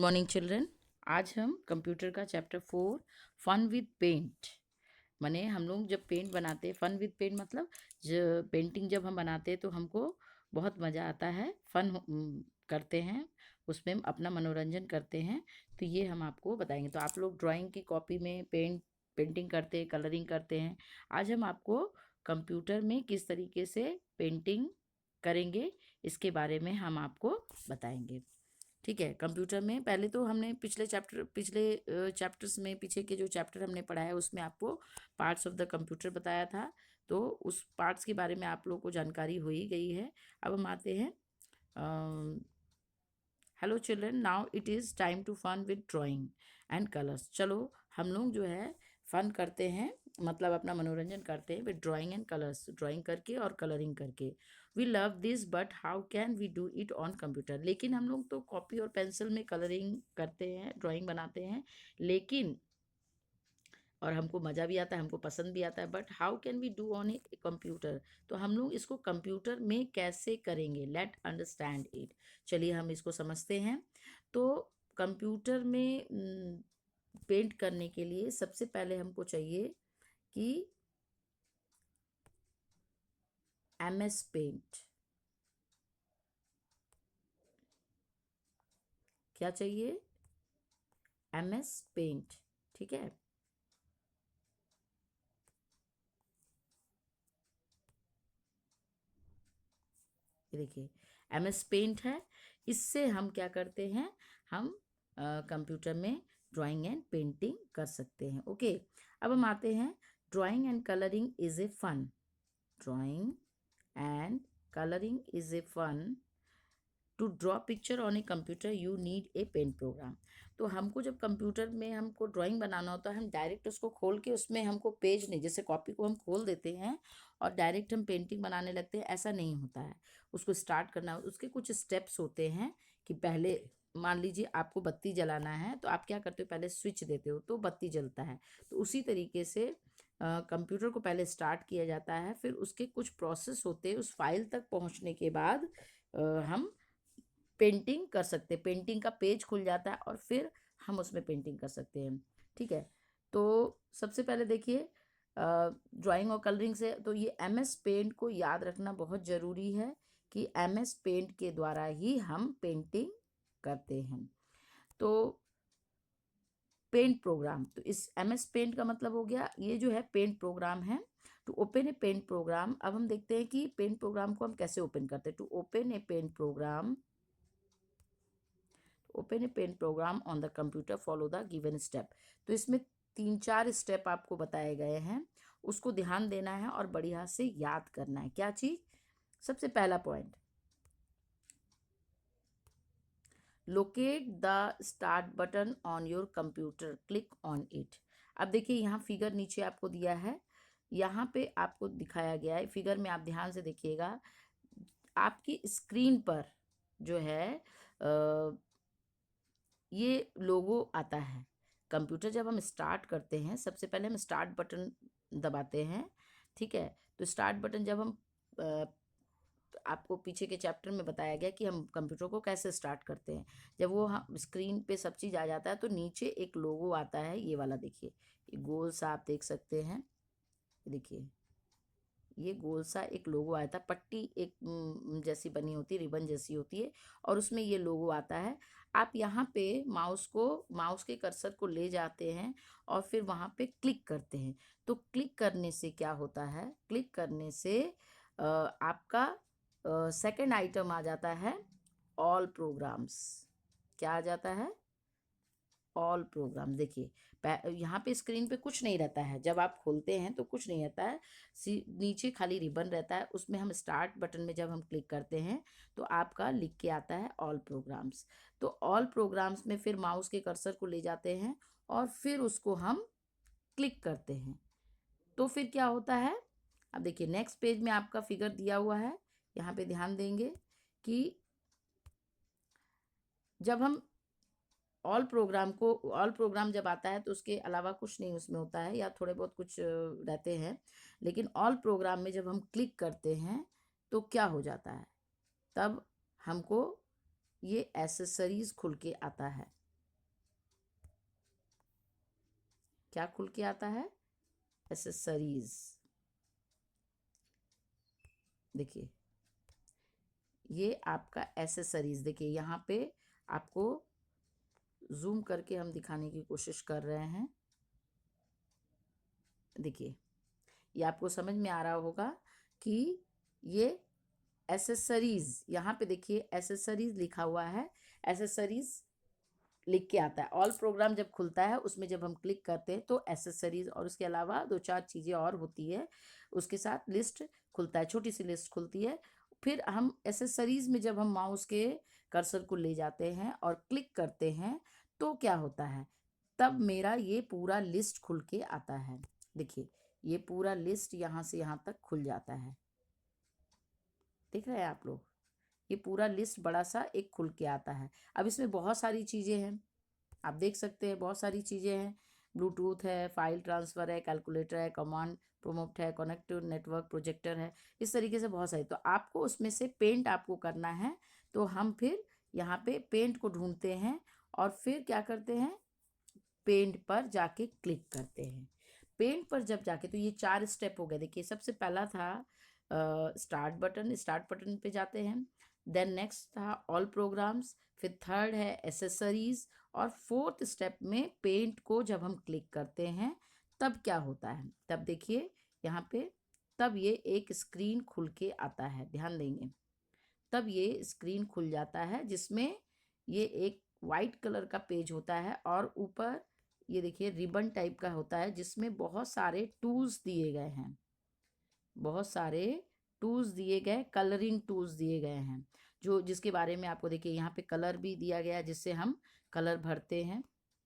Morning children. आज हम computer का चैप्टर 4 फन विद पेंट, माने हम लोग जब पेंट बनाते हैं, फन विद पेंट मतलब पेंटिंग जब हम बनाते हैं तो हमको बहुत मज़ा आता है, करते हैं, उसमें हम अपना मनोरंजन करते हैं। तो ये हम आपको बताएंगे। तो आप लोग ड्राइंग की कॉपी में पेंटिंग करते हैं, कलरिंग करते हैं। आज हम आपको कंप्यूटर में किस तरीके से पेंटिंग करेंगे इसके बारे में हम आपको बताएंगे। ठीक है। कंप्यूटर में पहले तो हमने पिछले चैप्टर्स में, पीछे के जो चैप्टर हमने पढ़ा है उसमें आपको पार्ट्स ऑफ द कंप्यूटर बताया था। तो उस पार्ट्स के बारे में आप लोगों को जानकारी हो ही गई है। अब हम आते हैं, hello children, now it is time to fun with drawing and colours. चलो हम लोग जो है फन करते हैं, मतलब अपना मनोरंजन करते हैं with drawing and colours, drawing करके और कलरिंग करके। We love this but how can we do it on computer. लेकिन हम लोग तो कॉपी और पेंसिल में कलरिंग करते हैं, ड्राइंग बनाते हैं, लेकिन और हमको मज़ा भी आता है, हमको पसंद भी आता है, but how can we do on a computer. तो हम लोग इसको कंप्यूटर में कैसे करेंगे, लेट अंडरस्टैंड इट। चलिए हम इसको समझते हैं। तो कंप्यूटर में पेंट करने के लिए सबसे पहले हमको चाहिए कि MS पेंट। क्या चाहिए? MS paint. ठीक है। ये देखिए MS पेंट है। इससे हम क्या करते हैं, हम कंप्यूटर में ड्राइंग एंड पेंटिंग कर सकते हैं। ओके। अब हम आते हैं, drawing and colouring is a fun. Drawing and colouring is a fun. To draw picture on a computer you need a paint program. तो हमको जब कंप्यूटर में हमको ड्राइंग बनाना होता है, हम डायरेक्ट उसको खोल के, उसमें हमको पेज नहीं, जैसे कॉपी को हम खोल देते हैं और डायरेक्ट हम पेंटिंग बनाने लगते हैं, ऐसा नहीं होता है। उसको स्टार्ट करना, उसके कुछ स्टेप्स होते हैं कि पहले मान लीजिए आपको बत्ती जलाना है तो आप क्या करते हो, पहले स्विच देते हो तो बत्ती जलता है। तो उसी तरीके से कंप्यूटर को पहले स्टार्ट किया जाता है, फिर उसके कुछ प्रोसेस होते हैं, उस फाइल तक पहुंचने के बाद हम पेंटिंग कर सकते हैं। पेंटिंग का पेज खुल जाता है और फिर हम उसमें पेंटिंग कर सकते हैं। ठीक है। तो सबसे पहले देखिए, ड्राइंग और कलरिंग से तो ये MS पेंट को याद रखना बहुत ज़रूरी है कि MS पेंट के द्वारा ही हम पेंटिंग करते हैं। तो पेंट प्रोग्राम, तो इस MS पेंट का मतलब हो गया, ये जो है पेंट प्रोग्राम है। To open a paint program, अब हम देखते हैं कि पेंट प्रोग्राम को हम कैसे ओपन करते हैं। To open a paint program, open a paint program on the computer follow the given step. तो इसमें 3-4 स्टेप आपको बताए गए हैं, उसको ध्यान देना है और बढ़िया से याद करना है। क्या चीज? सबसे पहला point, locate the start button on your computer, click on it. अब देखिए यहाँ फिगर नीचे आपको दिया है, यहाँ पे आपको दिखाया गया है फिगर में, आप ध्यान से देखिएगा। आपकी स्क्रीन पर जो है ये लोगो आता है। कंप्यूटर जब हम स्टार्ट करते हैं, सबसे पहले हम स्टार्ट बटन दबाते हैं। ठीक है। तो स्टार्ट बटन जब हम अ, आपको पीछे के चैप्टर में बताया गया कि हम कंप्यूटर को कैसे स्टार्ट करते हैं। जब वो हम स्क्रीन पे सब चीज़ आ जाता है तो नीचे एक लोगो आता है, ये वाला देखिए, ये गोल सा आप देख सकते हैं। देखिए ये गोल सा एक लोगो आया था, पट्टी एक जैसी बनी होती है, रिबन जैसी होती है, और उसमें ये लोगो आता है। आप यहाँ पे माउस के कर्सर को ले जाते हैं और फिर वहाँ पे क्लिक करते हैं। तो क्लिक करने से क्या होता है, क्लिक करने से आपका सेकंड आइटम आ जाता है, ऑल प्रोग्राम्स। क्या आ जाता है? All programme. देखिए यहाँ पे स्क्रीन पे कुछ नहीं रहता है, जब आप खोलते हैं तो कुछ नहीं रहता है, नीचे खाली रिबन रहता है, उसमें हम स्टार्ट बटन में जब हम क्लिक करते हैं तो आपका लिख के आता है ऑल प्रोग्राम्स। तो ऑल प्रोग्राम्स में फिर माउस के कर्सर को ले जाते हैं और फिर उसको हम क्लिक करते हैं। तो फिर क्या होता है, अब देखिए नेक्स्ट पेज में आपका फिगर दिया हुआ है, यहाँ पे ध्यान देंगे कि जब हम ऑल प्रोग्राम जब आता है तो उसके अलावा कुछ नहीं उसमें होता है, या थोड़े बहुत कुछ रहते हैं, लेकिन ऑल प्रोग्राम में जब हम क्लिक करते हैं तो क्या हो जाता है, तब हमको ये एसेसरीज खुल के आता है। क्या खुल के आता है? एसेसरीज। देखिए ये आपका एसेसरीज, देखिए यहाँ पे आपको जूम करके हम दिखाने की कोशिश कर रहे हैं। देखिए ये आपको समझ में आ रहा होगा कि ये एसेसरीज, यहाँ पे देखिए एसेसरीज लिखा हुआ है, एसेसरीज लिख के आता है। ऑल प्रोग्राम जब खुलता है उसमें जब हम क्लिक करते हैं तो एसेसरीज और उसके अलावा 2-4 चीज़ें और होती है, उसके साथ लिस्ट खुलता है, छोटी सी लिस्ट खुलती है। फिर हम एसेसरीज में जब हम माउस के कर्सर को ले जाते हैं और क्लिक करते हैं तो क्या होता है, तब मेरा ये पूरा लिस्ट खुल के आता है। देखिए ये पूरा लिस्ट यहाँ से यहाँ तक खुल जाता है, देख रहे हैं आप लोग? ये पूरा लिस्ट बड़ा सा एक खुल के आता है। अब इसमें बहुत सारी चीज़ें हैं, आप देख सकते हैं बहुत सारी चीज़ें हैं। ब्लूटूथ है, फाइल ट्रांसफ़र है, कैलकुलेटर है, कमांड प्रोम्प्ट है, कनेक्टिव नेटवर्क, प्रोजेक्टर है, इस तरीके से बहुत सारी। तो आपको उसमें से पेंट आपको करना है, तो हम फिर यहाँ पे पेंट को ढूंढते हैं और फिर क्या करते हैं, पेंट पर जाके क्लिक करते हैं। पेंट पर जब जाके, तो ये 4 स्टेप हो गए। देखिए सबसे पहला था स्टार्ट बटन, स्टार्ट बटन पे जाते हैं। देन नेक्स्ट था ऑल प्रोग्राम्स, फिर थर्ड है एसेसरीज, और फोर्थ स्टेप में पेंट को जब हम क्लिक करते हैं तब क्या होता है, तब देखिए यहाँ पे, तब ये एक स्क्रीन खुल के आता है, ध्यान देंगे। तब ये स्क्रीन खुल जाता है जिसमें ये एक वाइट कलर का पेज होता है और ऊपर ये देखिए रिबन टाइप का होता है जिसमें बहुत सारे टूल्स दिए गए हैं, बहुत सारे टूल्स दिए गए, कलरिंग टूल्स दिए गए हैं, जो जिसके बारे में आपको देखिए यहाँ पे कलर भी दिया गया है जिससे हम कलर भरते हैं।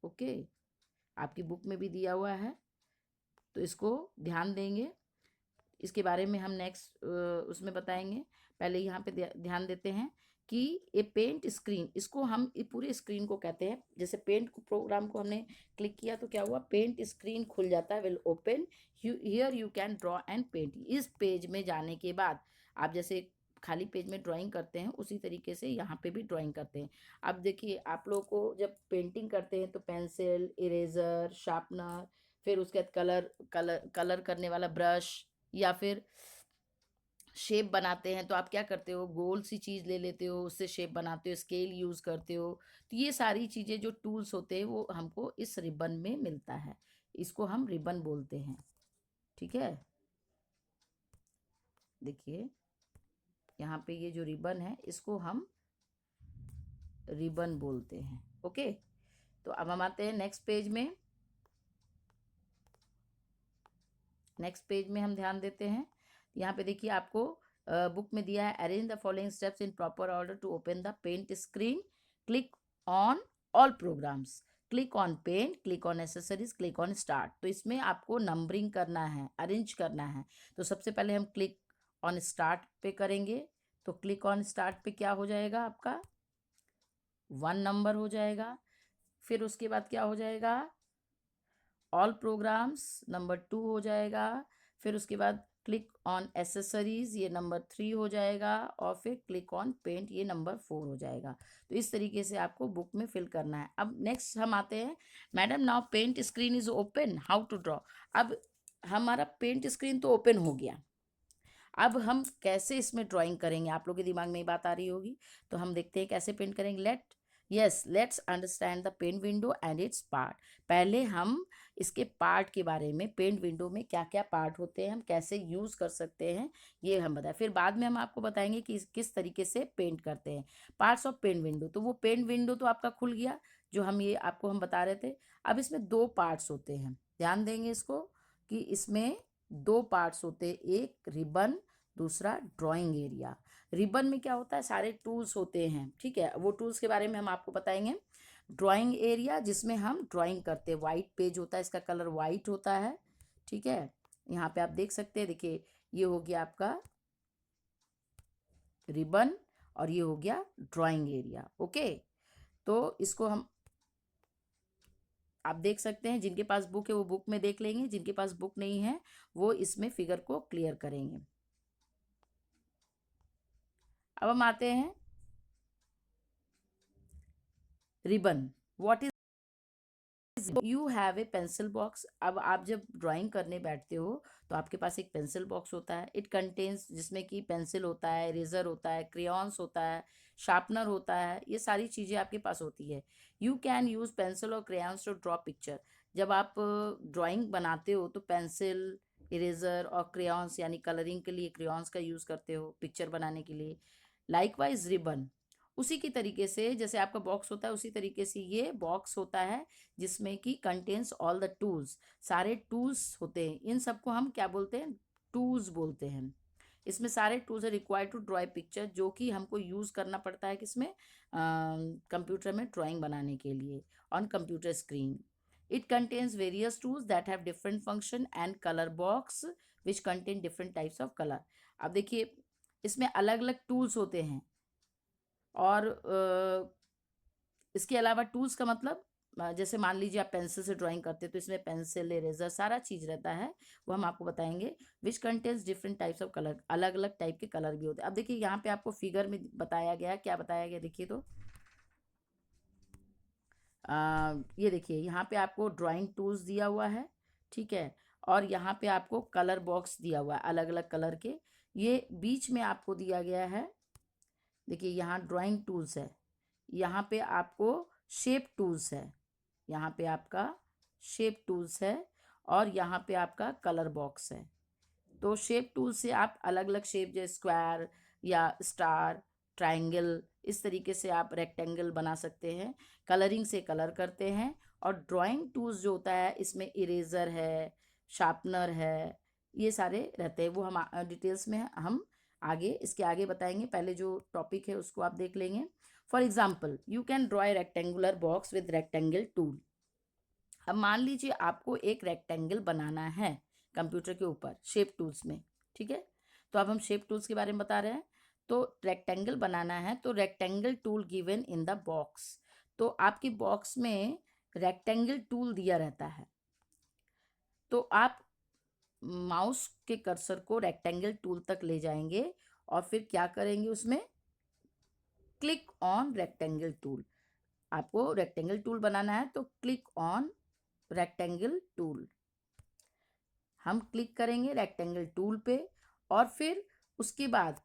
ओके, आपकी बुक में भी दिया हुआ है, तो इसको ध्यान देंगे, इसके बारे में हम नेक्स्ट उसमें बताएंगे। पहले यहाँ पे ध्यान देते हैं कि ये पेंट स्क्रीन, इसको हम ये पूरे स्क्रीन को कहते हैं। जैसे पेंट को प्रोग्राम को हमने क्लिक किया तो क्या हुआ, पेंट स्क्रीन खुल जाता है, will open, here you can draw and paint. इस पेज में जाने के बाद आप जैसे खाली पेज में ड्राइंग करते हैं उसी तरीके से यहाँ पे भी ड्राइंग करते हैं। अब देखिए आप लोग को जब पेंटिंग करते हैं तो पेंसिल, इरेजर, शार्पनर, फिर उसके बाद कलर कलर कलर करने वाला ब्रश, या फिर शेप बनाते हैं तो आप क्या करते हो, गोल सी चीज़ ले लेते हो, उससे शेप बनाते हो, स्केल यूज़ करते हो। तो ये सारी चीज़ें जो टूल्स होते हैं वो हमको इस रिबन में मिलता है, इसको हम रिबन बोलते हैं। ठीक है, देखिए यहाँ पे ये जो रिबन है इसको हम रिबन बोलते हैं। ओके, तो अब हम आते हैं नेक्स्ट पेज में। नेक्स्ट पेज में हम ध्यान देते हैं, यहाँ पे देखिए आपको बुक में दिया है, arrange the following steps in proper order to open the paint screen, click on all programs, click on paint, click on accessories, click on start. तो इसमें आपको नंबरिंग करना है, अरेंज करना है। तो सबसे पहले हम क्लिक ऑन स्टार्ट पे करेंगे, तो क्लिक ऑन स्टार्ट पे क्या हो जाएगा, आपका 1 नंबर हो जाएगा। फिर उसके बाद क्या हो जाएगा, ऑल प्रोग्राम्स नंबर 2 हो जाएगा। फिर उसके बाद क्लिक ऑन एसेसरीज, ये नंबर 3 हो जाएगा। और फिर क्लिक ऑन पेंट, ये नंबर 4 हो जाएगा। तो इस तरीके से आपको बुक में फिल करना है। अब नेक्स्ट हम आते हैं, madam now paint screen is open, how to draw. अब हमारा पेंट स्क्रीन तो ओपन हो गया, अब हम कैसे इसमें ड्राइंग करेंगे, आप लोग के दिमाग में ये बात आ रही होगी। तो हम देखते हैं कैसे पेंट करेंगे। Let's understand the paint window and its part. पहले हम इसके पार्ट के बारे में, पेंट विंडो में क्या क्या पार्ट होते हैं, हम कैसे यूज़ कर सकते हैं, ये हम बताएं। फिर बाद में हम आपको बताएंगे कि किस तरीके से पेंट करते हैं। पार्ट्स ऑफ पेंट विंडो, तो वो पेंट विंडो तो आपका खुल गया जो हम ये आपको हम बता रहे थे। अब इसमें 2 पार्ट्स होते हैं, ध्यान देंगे इसको, कि इसमें 2 पार्ट्स होते हैं, एक रिबन, दूसरा ड्राइंग एरिया। रिबन में क्या होता है, सारे टूल्स होते हैं, ठीक है, वो टूल्स के बारे में हम आपको बताएंगे। ड्राइंग एरिया जिसमें हम ड्राइंग करते हैं, वाइट पेज होता है, इसका कलर वाइट होता है। ठीक है, यहाँ पे आप देख सकते हैं, देखिए ये हो गया आपका रिबन और ये हो गया ड्राइंग एरिया। ओके, तो इसको हम, आप देख सकते हैं, जिनके पास बुक है वो बुक में देख लेंगे, जिनके पास बुक नहीं है वो इसमें फिगर को क्लियर करेंगे। अब हम आते हैं ribbon. What is you have a pencil box. अब आप जब ड्राइंग करने बैठते हो तो आपके पास एक पेंसिल बॉक्स होता है। इट कंटेन्स, जिसमें कि पेंसिल होता है, इरेजर होता है, क्रेयॉन्स होता है, शार्पनर होता है, ये सारी चीज़ें आपके पास होती है। यू कैन यूज़ पेंसिल और क्रेयॉन्स टू ड्रॉ पिक्चर। जब आप ड्राइंग बनाते हो तो पेंसिल, इरेजर और क्रेयॉन्स यानी कलरिंग के लिए क्रेयॉन्स का यूज़ करते हो पिक्चर बनाने के लिए। लाइकवाइज रिबन, उसी की तरीके से जैसे आपका बॉक्स होता है उसी तरीके से ये बॉक्स होता है, जिसमें कि कंटेन्स ऑल द टूल्स, सारे टूल्स होते हैं। इन सबको हम क्या बोलते हैं? टूल्स बोलते हैं। इसमें सारे टूल्स है रिक्वायर्ड टू ड्रॉ पिक्चर, जो कि हमको यूज़ करना पड़ता है किसमें? कंप्यूटर में ड्राइंग बनाने के लिए on computer screen. It contains various tools that have different function and colour box which contain different types of colour. अब देखिए, इसमें अलग अलग टूल्स होते हैं। और इसके अलावा टूल्स का मतलब, जैसे मान लीजिए आप पेंसिल से ड्राइंग करते हैं तो इसमें पेंसिल, इरेजर, सारा चीज़ रहता है, वो हम आपको बताएंगे। Which contains different types of colour, अलग अलग टाइप के कलर भी होते हैं। अब देखिए यहाँ पे आपको फिगर में बताया गया है, क्या बताया गया देखिए तो ये देखिए यहाँ पे आपको ड्राइंग टूल्स दिया हुआ है, ठीक है। और यहाँ पे आपको कलर बॉक्स दिया हुआ है अलग अलग कलर के। ये बीच में आपको दिया गया है, देखिए यहाँ ड्राइंग टूल्स है, यहाँ पे आपको शेप टूल्स है, यहाँ पे आपका शेप टूल्स है, और यहाँ पे आपका कलर बॉक्स है। तो शेप टूल से आप अलग अलग शेप, जैसे स्क्वायर या स्टार, ट्रायंगल, इस तरीके से आप रेक्टेंगल बना सकते हैं। कलरिंग से कलर करते हैं। और ड्राइंग टूल्स जो होता है इसमें इरेजर है, शार्पनर है, ये सारे रहते हैं। वो हम डिटेल्स में हम आगे, इसके आगे बताएंगे। पहले जो टॉपिक है उसको आप देख लेंगे। For example, you can draw a rectangular box with rectangle tool. अब मान लीजिए आपको एक रेक्टेंगल बनाना है कंप्यूटर के ऊपर शेप टूल्स में, ठीक है। तो अब हम शेप टूल्स के बारे में बता रहे हैं। तो रेक्टेंगल बनाना है तो rectangle tool given in the box. तो आपकी बॉक्स में रेक्टेंगल टूल दिया रहता है। तो आप माउस के कर्सर को रेक्टेंगल टूल तक ले जाएंगे और फिर क्या करेंगे? उसमें क्लिक ऑन रेक्टेंगल टूल। आपको रेक्टेंगल टूल बनाना है तो क्लिक ऑन रेक्टेंगल टूल। हम क्लिक करेंगे रेक्टेंगल टूल पे, और फिर उसके बाद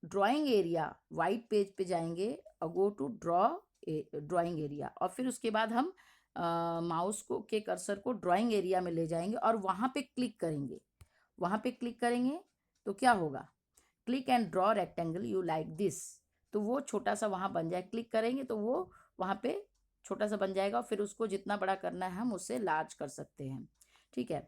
ड्राइंग एरिया, वाइट पेज पे जाएंगे और go to draw drawing area. और फिर उसके बाद हम माउस को के कर्सर को ड्राइंग एरिया में ले जाएंगे और वहाँ पे क्लिक करेंगे। वहाँ पे क्लिक करेंगे तो क्या होगा? Click and draw rectangle you like this. तो वो छोटा सा वहाँ बन जाए, क्लिक करेंगे तो वो वहाँ पे छोटा सा बन जाएगा। और फिर उसको जितना बड़ा करना है हम उससे लार्ज कर सकते हैं, ठीक है।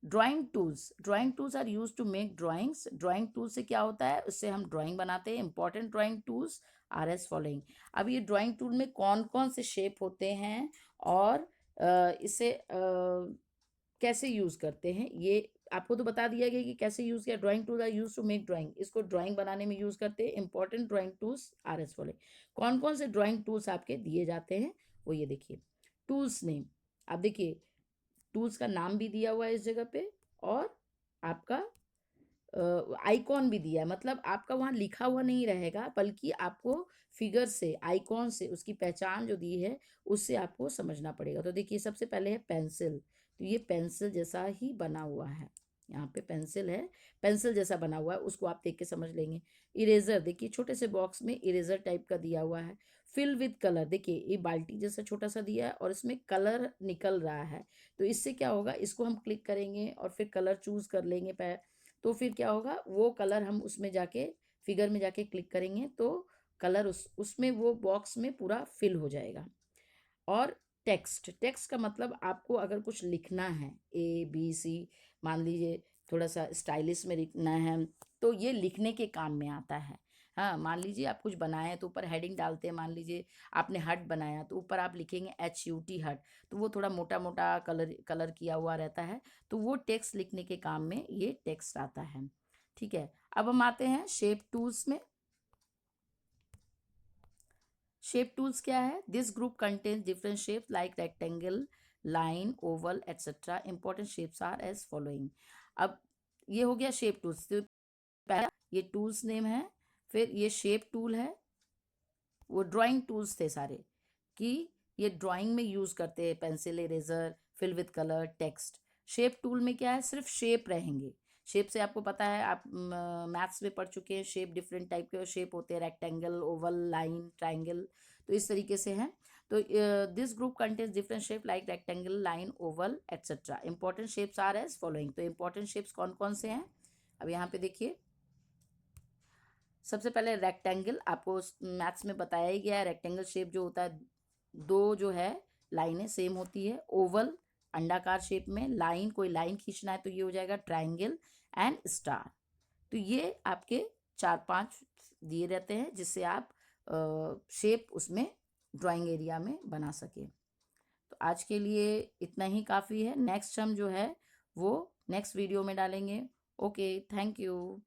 Drawing tools are use to make drawings. Drawing tool से क्या होता है? उससे हम ड्राइंग बनाते हैं। Important drawing tools are as following. अब ये ड्राइंग टूल में कौन कौन से शेप होते हैं और इसे कैसे यूज करते हैं, ये आपको तो बता दिया गया कि कैसे यूज किया। Drawing tool are use to make drawing, इसको ड्राइंग बनाने में यूज करते हैं। Important drawing tools are as following. कौन कौन से ड्राइंग टूल्स आपके दिए जाते हैं वो ये देखिए। टूल्स नेम, आप देखिए टूल्स का नाम भी दिया हुआ है इस जगह पे, और आपका आइकॉन भी दिया है। मतलब आपका वहाँ लिखा हुआ नहीं रहेगा, बल्कि आपको फिगर से, आइकॉन से, उसकी पहचान जो दी है उससे आपको समझना पड़ेगा। तो देखिए सबसे पहले है पेंसिल। तो ये पेंसिल जैसा ही बना हुआ है, यहाँ पे पेंसिल है, पेंसिल जैसा बना हुआ है, उसको आप देख के समझ लेंगे। इरेजर, देखिए छोटे से बॉक्स में इरेजर टाइप का दिया हुआ है। फिल विद कलर, देखिए ये बाल्टी जैसा छोटा सा दिया है और इसमें कलर निकल रहा है। तो इससे क्या होगा? इसको हम क्लिक करेंगे और फिर कलर चूज कर लेंगे। तो फिर क्या होगा? वो कलर हम उसमें जाके, फिगर में जाके क्लिक करेंगे तो कलर उसमें वो बॉक्स में पूरा फिल हो जाएगा। और टेक्स्ट, टेक्स्ट का मतलब आपको अगर कुछ लिखना है, ABC, मान लीजिए थोड़ा सा स्टाइलिश में लिखना है तो ये लिखने के काम में आता है। हाँ, मान लीजिए आप कुछ बनाए तो ऊपर हेडिंग डालते हैं। मान लीजिए आपने हट बनाया तो ऊपर आप लिखेंगे HUT हट, तो वो थोड़ा मोटा मोटा कलर कलर किया हुआ रहता है। तो वो टेक्स्ट लिखने के काम में ये टेक्स्ट आता है, ठीक है। अब हम आते हैं शेप टूल्स में। शेप टूल्स क्या है? This group contains different shape like rectangle, line, oval etcetera. Important shapes are as following. अब ये हो गया शेप टूल्स। तो पहला ये टूल्स नेम है, फिर ये शेप टूल है, वो ड्राइंग टूल्स थे सारे, कि ये ड्राइंग में यूज़ करते हैं, pencil, eraser, fill with colour, text. Shape tool में क्या है, सिर्फ शेप रहेंगे। शेप से आपको पता है, आप मैथ्स में पढ़ चुके हैं, शेप डिफरेंट टाइप के शेप होते हैं, रेक्टेंगल, ओवल, लाइन, ट्राइंगल, तो इस तरीके से हैं। तो this group contains different shape like rectangle, line, oval etcetera. Important shapes are as following. तो इंपॉर्टेंट शेप्स कौन कौन से हैं, अब यहाँ पे देखिए। सबसे पहले रेक्टेंगल, आपको मैथ्स में बताया ही गया है, रेक्टेंगल शेप जो होता है, दो जो है लाइनें सेम होती है। ओवल, अंडाकार शेप में, लाइन, कोई लाइन खींचना है तो ये हो जाएगा ट्राइंगल, एंड स्टार। तो ये आपके 4-5 दिए रहते हैं जिससे आप शेप उसमें ड्राइंग एरिया में बना सके। तो आज के लिए इतना ही काफ़ी है। नेक्स्ट हम जो है वो नेक्स्ट वीडियो में डालेंगे। Okay, thank you.